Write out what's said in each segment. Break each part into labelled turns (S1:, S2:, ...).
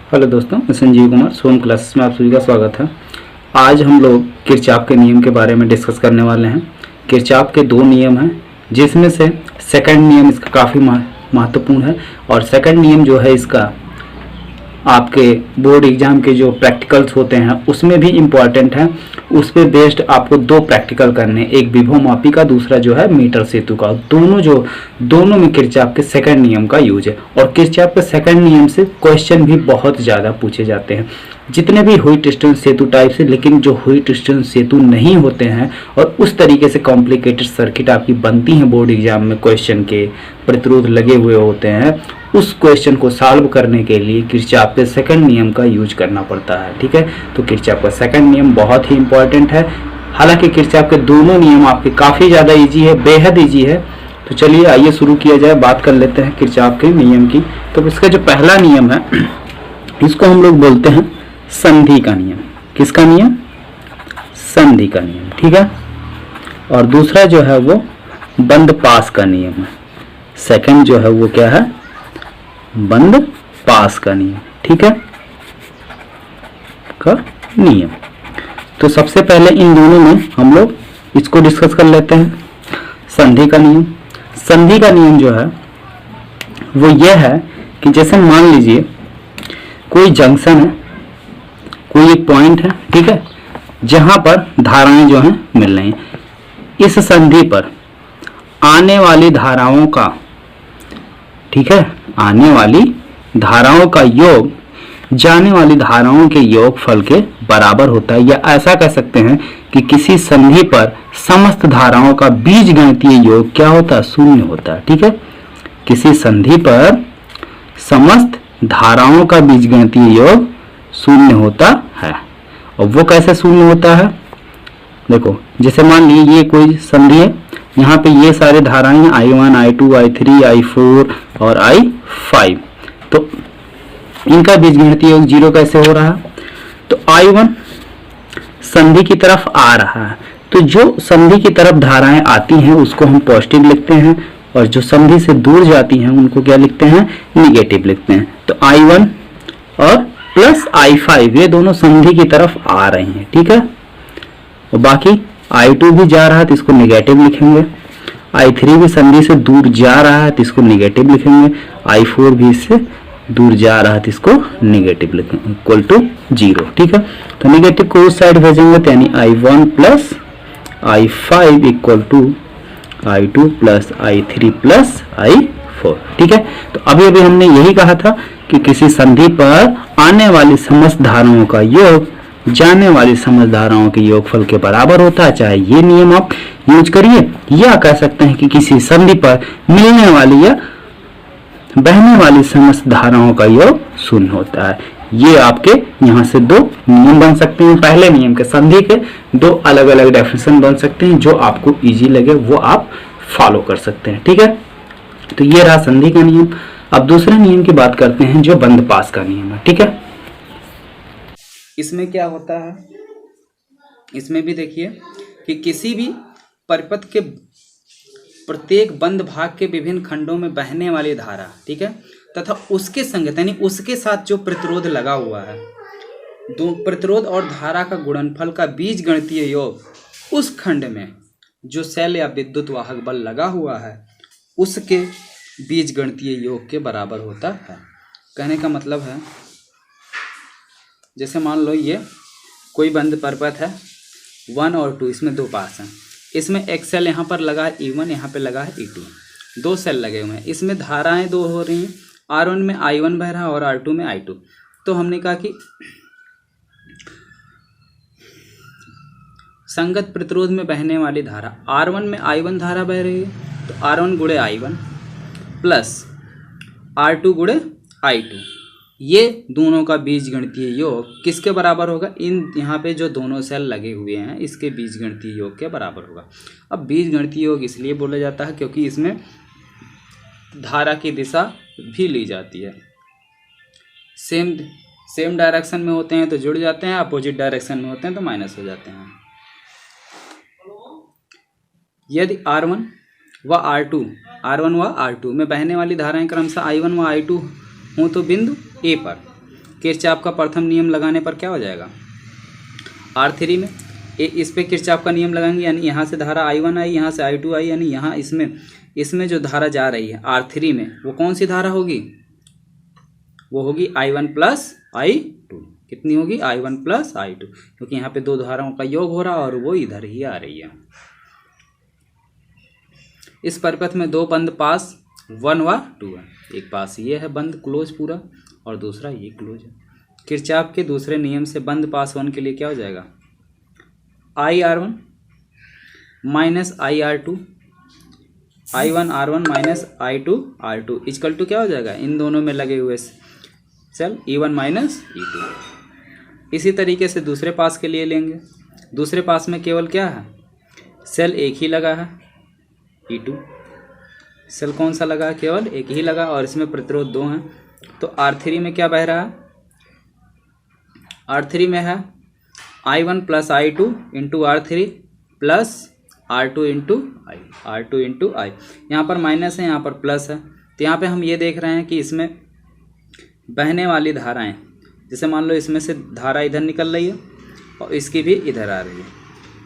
S1: Hello दोस्तों, मैं संजीव कुमार सोम classes में आप सभी का स्वागत है। आज हम लोग किरचॉफ के नियम के बारे में डिस्कस करने वाले हैं। किरचॉफ के दो नियम हैं, जिसमें से सेकंड नियम इसका काफ़ी महत्वपूर्ण है और सेकंड नियम जो है इसका आपके बोर्ड एग्जाम के जो प्रैक्टिकल्स होते हैं उसमें भी इम्पॉर्टेंट है। उस पर बेस्ड आपको दो प्रैक्टिकल करने, एक विभवमापी का, दूसरा जो है मीटर सेतु का। दोनों में किरचॉफ के सेकंड नियम का यूज है और किरचॉफ के सेकंड नियम से क्वेश्चन भी बहुत ज़्यादा पूछे जाते हैं, जितने भी हुई डिस्टेंस सेतु टाइप से। लेकिन जो हुई डिस्टेंस सेतु नहीं होते हैं और उस तरीके से कॉम्प्लिकेटेड सर्किट आपकी बनती है बोर्ड एग्जाम में, क्वेश्चन के प्रतिरोध लगे हुए होते हैं, उस क्वेश्चन को सॉल्व करने के लिए किरचॉफ के सेकंड नियम का यूज करना पड़ता है। ठीक है, तो किरचॉफ का सेकंड नियम बहुत ही इंपॉर्टेंट है। हालांकि किरचॉफ के दोनों नियम आपके काफ़ी ज़्यादा इजी है, बेहद इजी है। तो चलिए आइए शुरू किया जाए, बात कर लेते हैं किरचॉफ के नियम की। तो इसका जो पहला नियम है इसको हम लोग बोलते हैं संधि का नियम। किसका नियम? संधि का नियम। ठीक है, और दूसरा जो है वो बंद पास का नियम है। सेकंड जो है वो क्या है? बंद पास का नियम। ठीक है, का नियम। तो सबसे पहले इन दोनों में हम लोग इसको डिस्कस कर लेते हैं, संधि का नियम। संधि का नियम जो है वो ये है कि जैसे मान लीजिए कोई जंक्शन है, कोई एक पॉइंट है, ठीक है, जहां पर धाराएं जो हैं मिल रही हैं। इस संधि पर आने वाली धाराओं का, ठीक है, आने वाली धाराओं का योग जाने वाली धाराओं के योगफल के बराबर होता है। या ऐसा कह सकते हैं कि किसी संधि पर समस्त धाराओं का बीजगणितीय योग क्या होता है? शून्य होता है। ठीक है, किसी संधि पर समस्त धाराओं का बीजगणितीय योग शून्य होता है। और वो कैसे शून्य होता है? देखो, जैसे मान लीजिए ये कोई संधि है, यहाँ पे ये सारे धाराएं हैं, I1, I2, I3, I4 और I5। तो इनका बीजगणितीय योग 0 कैसे हो रहा है? तो I1 संधि की तरफ आ रहा है, तो जो संधि की तरफ धाराएं आती हैं उसको हम पॉजिटिव लिखते हैं और जो संधि से दूर जाती हैं उनको क्या लिखते हैं? निगेटिव लिखते हैं। तो I1 और प्लस I5 ये दोनों संधि की तरफ आ रहे हैं। ठीक है, और बाकी I2 भी जा रहा है तो इसको निगेटिव लिखेंगे, I3 भी संधि से दूर जा रहा है तो इसको निगेटिव लिखेंगे, I4 भी इससे दूर जा रहा है तो इसको निगेटिव लिखेंगे, इक्वल टू 0। ठीक है, तो निगेटिव को उस साइड भेजेंगे तो यानी I1 plus I5 equal to I2 plus I3 plus I4। ठीक है, तो अभी अभी हमने यही कहा था कि किसी संधि पर आने वाली समस्त धाराओं का योग जाने वाली समस्त धाराओं के योगफल के बराबर होता है। चाहे ये नियम आप यूज करिए या कह सकते हैं कि किसी संधि पर मिलने वाली या बहने वाली समस्त धाराओं का योग शून्य होता है। ये आपके यहाँ से दो नियम बन सकते हैं। पहले नियम के, संधि के दो अलग अलग डेफिनेशन बन सकते हैं, जो आपको इजी लगे वो आप फॉलो कर सकते हैं। ठीक है, तो ये रहा संधि का नियम। अब दूसरे नियम की बात करते हैं जो बंद पास का नियम है। ठीक है, इसमें क्या होता है? इसमें भी देखिए कि किसी भी परिपथ के प्रत्येक बंद भाग के विभिन्न खंडों में बहने वाली धारा, ठीक है, तथा उसके संगत यानी उसके साथ जो प्रतिरोध लगा हुआ है, दो प्रतिरोध और धारा का गुणनफल का बीजगणितीय योग उस खंड में जो सेल या विद्युत वाहक बल लगा हुआ है उसके बीजगणितीय योग के बराबर होता है। कहने का मतलब है, जैसे मान लो ये कोई बंद परिपथ है 1 और 2, इसमें दो पास हैं, इसमें एक सेल यहाँ पर लगा है E1, यहाँ पे लगा है E2, दो सेल लगे हुए हैं, इसमें धाराएं दो हो रही हैं, R1 में I1 बह रहा है और R2 में I2। तो हमने कहा कि संगत प्रतिरोध में बहने वाली धारा, R1 में I1 धारा बह रही है तो R1 गुणे I1 प्लस R2 गुणे I2, ये दोनों का बीजगणितीय योग किसके बराबर होगा? इन यहाँ पे जो दोनों सेल लगे हुए हैं इसके बीजगणितीय योग के बराबर होगा। अब बीजगणितीय योग इसलिए बोला जाता है क्योंकि इसमें धारा की दिशा भी ली जाती है। सेम डायरेक्शन में होते हैं तो जुड़ जाते हैं, अपोजिट डायरेक्शन में होते हैं तो माइनस हो जाते हैं। यदि R1 व R2 में बहने वाली धाराएं क्रमशः I1 व I2 हों तो बिंदु ए पर किरचॉफ का प्रथम नियम लगाने पर क्या हो जाएगा, R3 में इस पे किरचॉफ का नियम लगाएंगे, यानी यहाँ से धारा I1 आई, यहाँ से I2 आई, यानी यहाँ इसमें जो धारा जा रही है R3 में वो कौन सी धारा होगी, वो होगी I1 प्लस I2। कितनी होगी, I1 प्लस I2, क्योंकि यहाँ पे दो धाराओं का योग हो रहा है और वो इधर ही आ रही है। इस परिपथ में दो बंद पास 1 व 2 है, एक पास ये है बंद क्लोज पूरा और दूसरा ये क्लोज है। किरचॉफ के दूसरे नियम से बंद पास 1 के लिए क्या हो जाएगा, IR1 minus IR2, I1R1 minus I2R2 equal to क्या हो जाएगा, इन दोनों में लगे हुए सेल E1 माइनस E2। इसी तरीके से दूसरे पास के लिए लेंगे। दूसरे पास में केवल क्या है, सेल एक ही लगा है E2, सेल कौन सा लगा है, केवल एक ही लगा और इसमें प्रतिरोध 2 हैं। तो R3 में क्या बह रहा है, R3 में है I1 plus I2 into R3 plus R2 into I। यहाँ पर माइनस है, यहाँ पर प्लस है, तो यहाँ पे हम ये देख रहे हैं कि इसमें बहने वाली धाराएं, जैसे मान लो इसमें से धारा इधर निकल रही है और इसकी भी इधर आ रही है,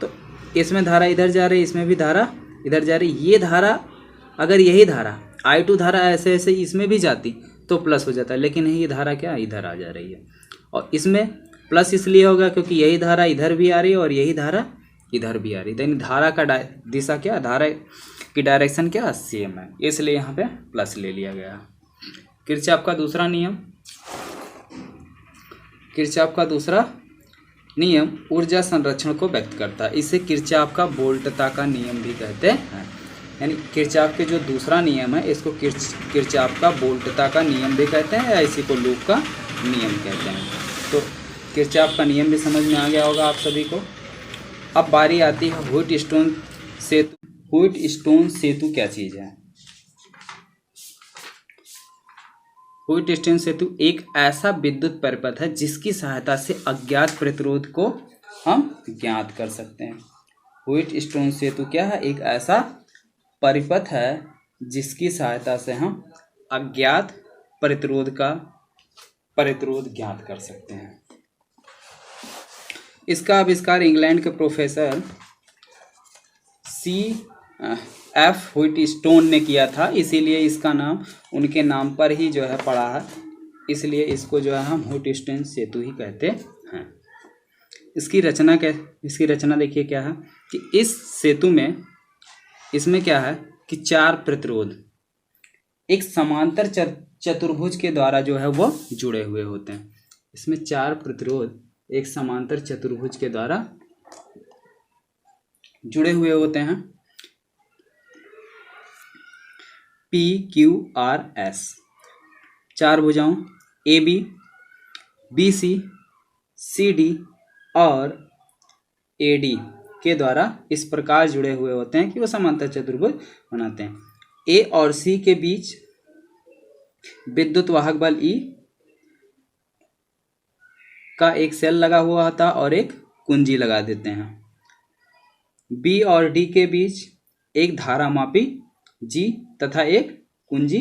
S1: तो इसमें धारा इधर जा रही है, इसमें भी धारा इधर जा रही है। ये धारा अगर यही धारा I2 धारा ऐसे ऐसे इसमें भी जाती तो प्लस हो जाता है, लेकिन ये धारा क्या इधर आ जा रही है और इसमें प्लस इसलिए होगा क्योंकि यही धारा इधर भी आ रही है और यही धारा इधर भी आ रही है, यानी धारा का दिशा क्या, धारा की डायरेक्शन क्या सेम है, इसलिए यहाँ पे प्लस ले लिया गया। किरचॉफ का दूसरा नियम, किरचॉफ का दूसरा नियम ऊर्जा संरक्षण को व्यक्त करता है, इसे किरचॉफ का वोल्टता का नियम भी कहते हैं। यानी किरचॉफ के जो दूसरा नियम है इसको किरचॉफ का वोल्टता का नियम भी कहते हैं या इसी को लूप का नियम कहते हैं। तो किरचॉफ का नियम भी समझ में आ गया होगा आप सभी को। अब बारी आती है व्हीटस्टोन सेतु। व्हीटस्टोन सेतु क्या चीज़ है, व्हीटस्टोन सेतु एक ऐसा विद्युत परिपथ है जिसकी सहायता से अज्ञात प्रतिरोध को हम ज्ञात कर सकते हैं। व्हीटस्टोन सेतु क्या है, एक ऐसा परिपथ है जिसकी सहायता से हम अज्ञात प्रतिरोध ज्ञात कर सकते हैं। इसका आविष्कार इंग्लैंड के प्रोफेसर CF व्हीटस्टोन ने किया था, इसीलिए इसका नाम उनके नाम पर ही जो है पड़ा है, इसलिए इसको जो है हम व्हीटस्टोन सेतु ही कहते हैं। इसकी रचना देखिए क्या है कि इस सेतु में इसमें क्या है कि 4 प्रतिरोध एक समांतर चतुर्भुज के द्वारा जो है वो जुड़े हुए होते हैं। इसमें 4 प्रतिरोध एक समांतर चतुर्भुज के द्वारा जुड़े हुए होते हैं। PQRS 4 भुजाओं AB, BC, CD और AD के द्वारा इस प्रकार जुड़े हुए होते हैं कि वो समांतर चतुर्भुज बनाते हैं। A और C के बीच विद्युत वाहक बल E का एक सेल लगा हुआ होता और एक कुंजी लगा देते हैं। B और D के बीच एक धारामापी G तथा एक कुंजी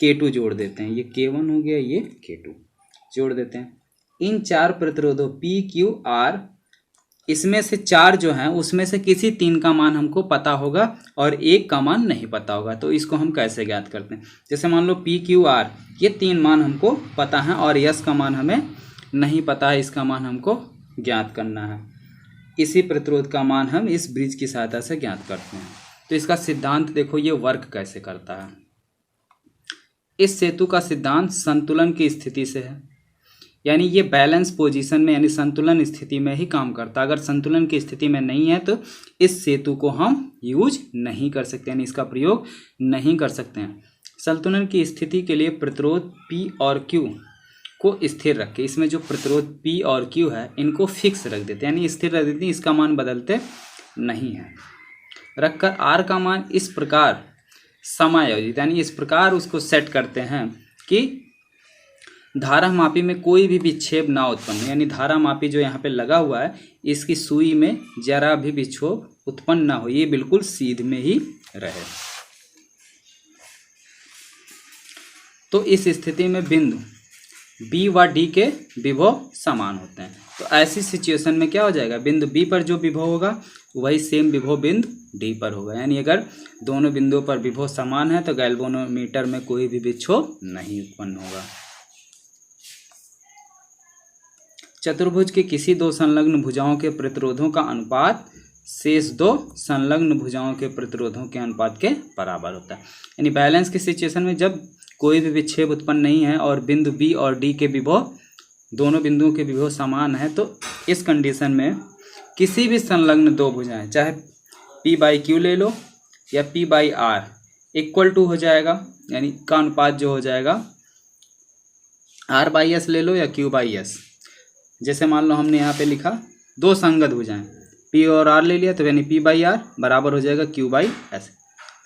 S1: K2 जोड़ देते हैं। ये K1 हो गया, ये K2 जोड़ देते हैं। इन 4 प्रतिरोधों PQR, इसमें से 4 जो हैं उसमें से किसी 3 का मान हमको पता होगा और 1 का मान नहीं पता होगा। तो इसको हम कैसे ज्ञात करते हैं, जैसे मान लो PQR ये 3 मान हमको पता है और S का मान हमें नहीं पता है, इसका मान हमको ज्ञात करना है। इसी प्रतिरोध का मान हम इस ब्रिज की सहायता से ज्ञात करते हैं। तो इसका सिद्धांत देखो ये वर्क कैसे करता है। इस सेतु का सिद्धांत संतुलन की स्थिति से है, यानी ये बैलेंस पोजीशन में यानी संतुलन स्थिति में ही काम करता है। अगर संतुलन की स्थिति में नहीं है तो इस सेतु को हम यूज नहीं कर सकते, यानी इसका प्रयोग नहीं कर सकते हैं। संतुलन की स्थिति के लिए प्रतिरोध P और Q को स्थिर रख के, इसमें जो प्रतिरोध P और Q है इनको फिक्स रख देते हैं, यानी स्थिर रख देते हैं, इसका मान बदलते नहीं है। रखकर R का मान इस प्रकार समायोजित, यानी इस प्रकार उसको सेट करते हैं कि धारामापी में कोई भी विक्षेप ना उत्पन्न, यानी धारामापी जो यहाँ पे लगा हुआ है इसकी सुई में जरा भी विक्षोभ उत्पन्न ना हो, ये बिल्कुल सीध में ही रहे। तो इस स्थिति में बिंदु बी व डी के विभव समान होते हैं। तो ऐसी सिचुएशन में क्या हो जाएगा, बिंदु बी पर जो विभव होगा वही सेम विभव बिंदु डी पर होगा। यानी अगर दोनों बिंदुओं पर विभव समान है तो गैल्वेनोमीटर में कोई भी विक्षोभ नहीं उत्पन्न होगा। चतुर्भुज के किसी दो संलग्न भुजाओं के प्रतिरोधों का अनुपात शेष दो संलग्न भुजाओं के प्रतिरोधों के अनुपात के बराबर होता है। यानी बैलेंस की सिचुएशन में जब कोई भी विक्षेप उत्पन्न नहीं है और बिंदु बी और डी के विभव, दोनों बिंदुओं के विभव समान है, तो इस कंडीशन में किसी भी संलग्न दो भुजाएं, चाहे P बाई क्यू ले लो या P by R, equal to हो जाएगा, यानी का अनुपात जो हो जाएगा R बाई एस ले लो या Q बाई एस। जैसे मान लो हमने यहाँ पे लिखा दो संगत भुजाएं, P और R ले लिया, तो यानी P बाई आर बराबर हो जाएगा Q बाई एस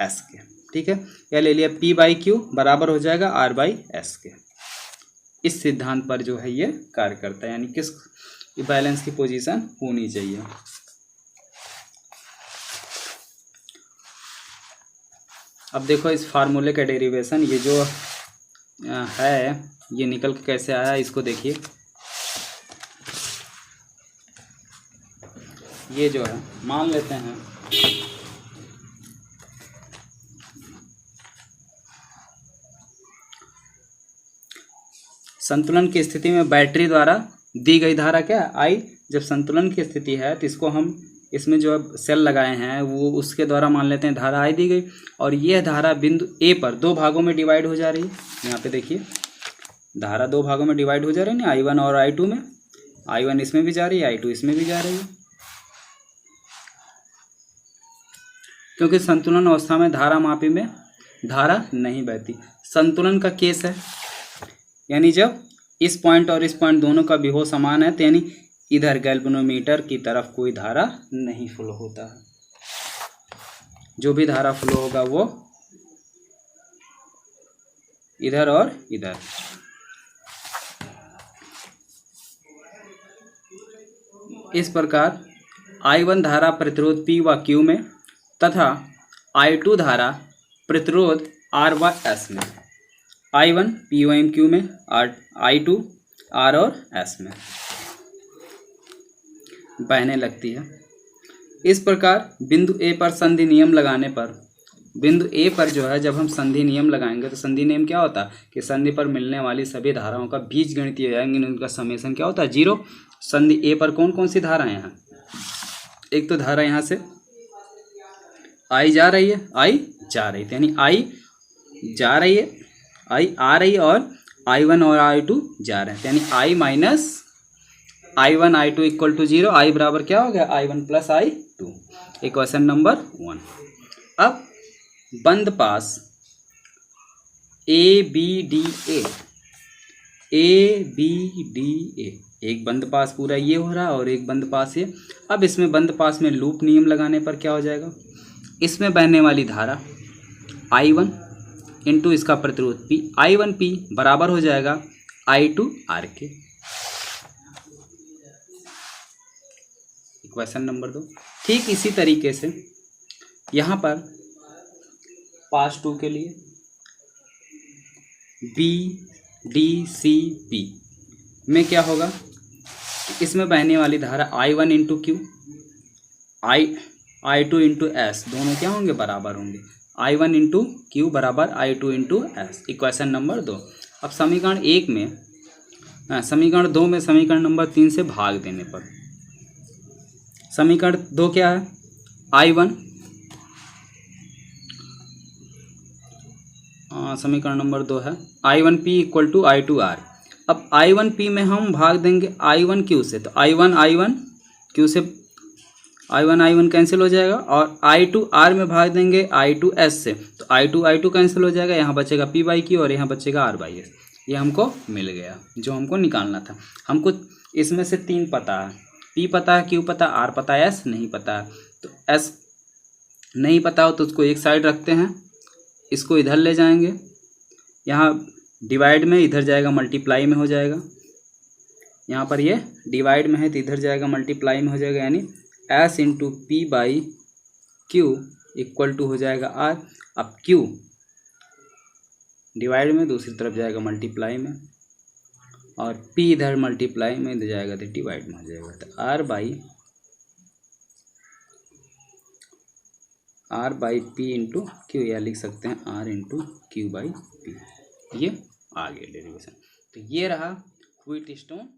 S1: एस के। ठीक है, या ले लिया P बाई क्यू बराबर हो जाएगा R बाई एस के। इस सिद्धांत पर जो है ये कार्य करता है, यानी किस बैलेंस की पोजीशन होनी चाहिए। अब देखो इस फार्मूले का डेरिवेशन, ये जो है ये निकल के कैसे आया इसको देखिए। ये जो है मान लेते हैं संतुलन की स्थिति में बैटरी द्वारा दी गई धारा क्या है, आई। जब संतुलन की स्थिति है तो इसको हम इसमें जो सेल लगाए हैं वो उसके द्वारा मान लेते हैं धारा आई दी गई, और यह धारा बिंदु ए पर दो भागों में डिवाइड हो जा रही है। यहाँ पे देखिए धारा दो भागों में डिवाइड हो जा रही है ना, I1 और I2 में। I1 इसमें भी जा रही है, I2 इसमें भी जा रही है। क्योंकि संतुलन अवस्था में धारा मापी में धारा नहीं बहती, संतुलन का केस है। यानी जब इस पॉइंट और इस पॉइंट दोनों का विभव समान है, तो यानी इधर गैल्वेनोमीटर की तरफ कोई धारा नहीं फ्लो होता है। जो भी धारा फ्लो होगा वो इधर और इधर। इस प्रकार I1 धारा प्रतिरोध P व Q में तथा I2 धारा प्रतिरोध R व S में, I1 P व Q में, I2 R और S में बहने लगती है। इस प्रकार बिंदु ए पर संधि नियम लगाने पर, बिंदु ए पर जो है जब हम संधि नियम लगाएंगे तो संधि नियम क्या होता है कि संधि पर मिलने वाली सभी धाराओं का बीजगणितीय हो जाएंगे, उनका समेशन क्या होता है, 0। संधि ए पर कौन कौन सी धाराएं हैं, एक तो धारा यहाँ से आई जा रही है, आई जा रही है, यानी आई जा रही है, आई आ रही है, और I1 और I2 जा रहे हैं, यानी I minus I1 I2 equal to 0। I बराबर क्या हो गया, I1 plus I2। Equation number 1। अब बंद पास ABDA, ABDA, एक बंद पास पूरा ये हो रहा है और एक बंद पास ये। अब इसमें बंद पास में लूप नियम लगाने पर क्या हो जाएगा, इसमें बहने वाली धारा I1 इंटू इसका प्रतिरोध P, I1P बराबर हो जाएगा I2R के। Equation number 2। ठीक इसी तरीके से यहाँ पर पास 2 के लिए BDCP में क्या होगा, इसमें बहने वाली धारा I1 into Q, I2 into S, दोनों क्या होंगे, बराबर होंगे। I1 इंटू Q बराबर I2 into S। Equation number 2। अब समीकरण 1 में, समीकरण 2 में समीकरण नंबर 3 से भाग देने पर समीकरण 2 क्या है, I1, समीकरण नंबर 2 है I1P इक्वल टू I2R। अब I1P में हम भाग देंगे I1Q से, तो I1 Q से I1 कैंसिल हो जाएगा, और I2R में भाग देंगे I2S से, तो I2 कैंसिल हो जाएगा, यहाँ बचेगा P बाई Q और यहाँ बचेगा R बाई S। ये हमको मिल गया जो हमको निकालना था। हमको इसमें से 3 पता है, P पता है, Q पता, R पता है, S नहीं पता है। तो S नहीं पता हो तो उसको एक साइड रखते हैं, इसको इधर ले जाएंगे, यहाँ डिवाइड में इधर जाएगा मल्टीप्लाई में हो जाएगा, यहाँ पर ये डिवाइड में है तो इधर जाएगा मल्टीप्लाई में हो जाएगा, यानी S into P by Q equal to हो जाएगा R। अब Q डिवाइड में दूसरी तरफ जाएगा मल्टीप्लाई में, और पी इधर मल्टीप्लाई में इधर जाएगा तो डिवाइड में हो जाएगा, तो R by P into Q, या लिख सकते हैं R into Q by P. ये आ गया डेरिवेशन। तो ये रहा व्हीटस्टोन